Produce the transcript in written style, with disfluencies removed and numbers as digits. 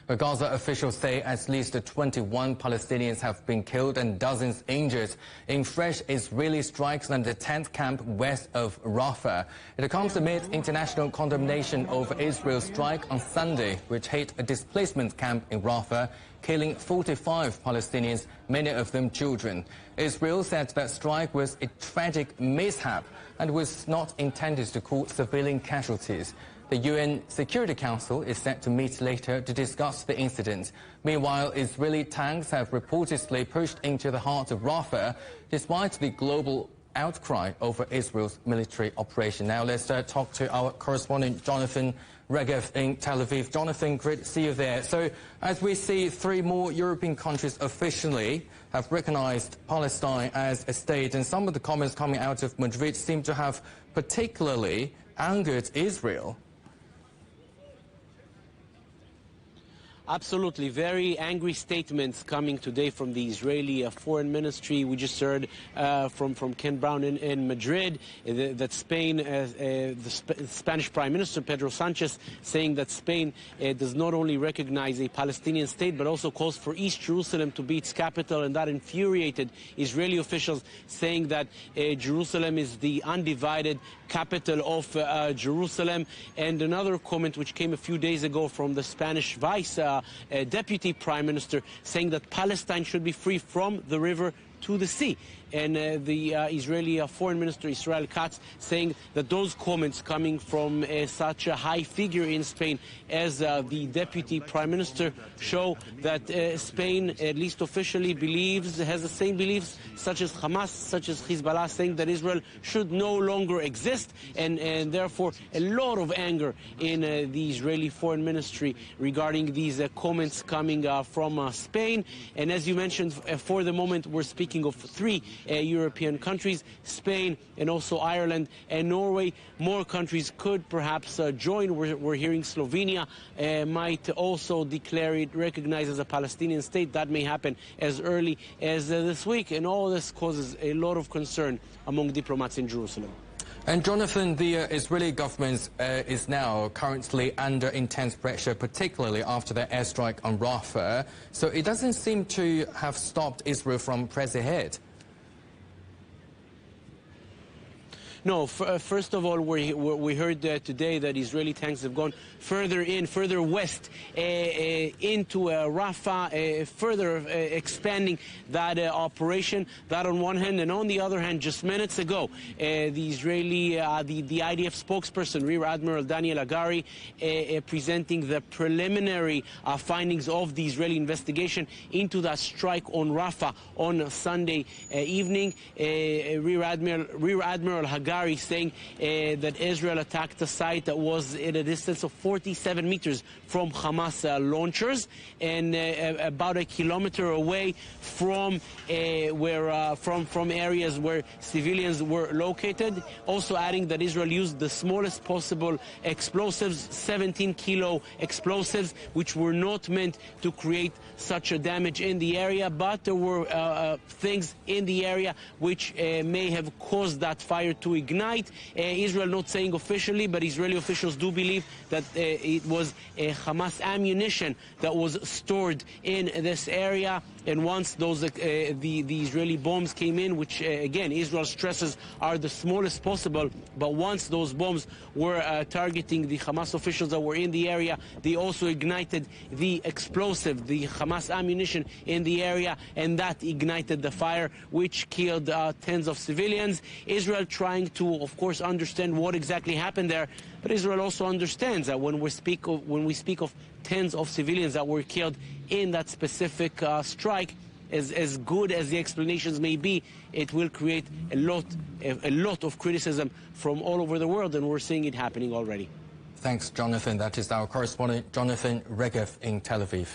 But Gaza officials say at least 21 Palestinians have been killed and dozens injured in fresh Israeli strikes on the tent camp west of Rafah. It comes amid international condemnation over Israel's strike on Sunday, which hit a displacement camp in Rafah, killing 45 Palestinians, many of them children. Israel said that strike was a tragic mishap and was not intended to cause civilian casualties. The UN Security Council is set to meet later to discuss the incident. Meanwhile, Israeli tanks have reportedly pushed into the heart of Rafah, despite the global outcry over Israel's military operation. Now let's talk to our correspondent Jonathan Regev in Tel Aviv. Jonathan, great to see you there. So as we see, 3 more European countries officially have recognized Palestine as a state, and some of the comments coming out of Madrid seem to have particularly angered Israel. Absolutely. Very angry statements coming today from the Israeli Foreign Ministry. We just heard from Ken Brown in Madrid that Spain, the Spanish Prime Minister Pedro Sanchez, saying that Spain does not only recognize a Palestinian state, but also calls for East Jerusalem to be its capital. And that infuriated Israeli officials, saying that Jerusalem is the undivided capital of Jerusalem. And another comment which came a few days ago from the Spanish Vice Deputy Prime Minister, saying that Palestine should be free from the river to the sea. And the Israeli Foreign Minister Israel Katz saying that those comments coming from such a high figure in Spain as the Deputy Prime Minister show that Spain, at least officially, has the same beliefs such as Hamas, such as Hezbollah, saying that Israel should no longer exist, and therefore a lot of anger in the Israeli Foreign Ministry regarding these comments coming from Spain. And as you mentioned, for the moment we're speaking of 3 European countries, Spain and also Ireland and Norway. More countries could perhaps join. We're hearing Slovenia might also declare it recognized as a Palestinian state. That may happen as early as this week, and all this causes a lot of concern among diplomats in Jerusalem. And Jonathan, the Israeli government is now currently under intense pressure, particularly after the airstrike on Rafah. So it doesn't seem to have stopped Israel from pressing ahead. No, first of all, we heard today that Israeli tanks have gone further west into Rafah, further expanding that operation. That on one hand, and on the other hand, just minutes ago, the Israeli, the IDF spokesperson, Rear Admiral Daniel Hagari, presenting the preliminary findings of the Israeli investigation into that strike on Rafah on Sunday evening. Rear Admiral Hagari saying that Israel attacked a site that was at a distance of 47 meters from Hamas launchers, and about a kilometer away from from areas where civilians were located. Also adding that Israel used the smallest possible explosives, 17-kilo explosives, which were not meant to create such a damage in the area, but there were things in the area which may have caused that fire to ignite. Israel not saying officially, but Israeli officials do believe that it was Hamas ammunition that was stored in this area. And once those the Israeli bombs came in, which again Israel stresses are the smallest possible, but once those bombs were targeting the Hamas officials that were in the area, they also ignited the explosive, the Hamas ammunition in the area, and that ignited the fire, which killed tens of civilians. Israel trying to, of course, understand what exactly happened there, but Israel also understands that when we speak of tens of civilians that were killed in that specific strike, as good as the explanations may be, it will create a lot of criticism from all over the world, and we're seeing it happening already. Thanks, Jonathan. That is our correspondent, Jonathan Regev in Tel Aviv.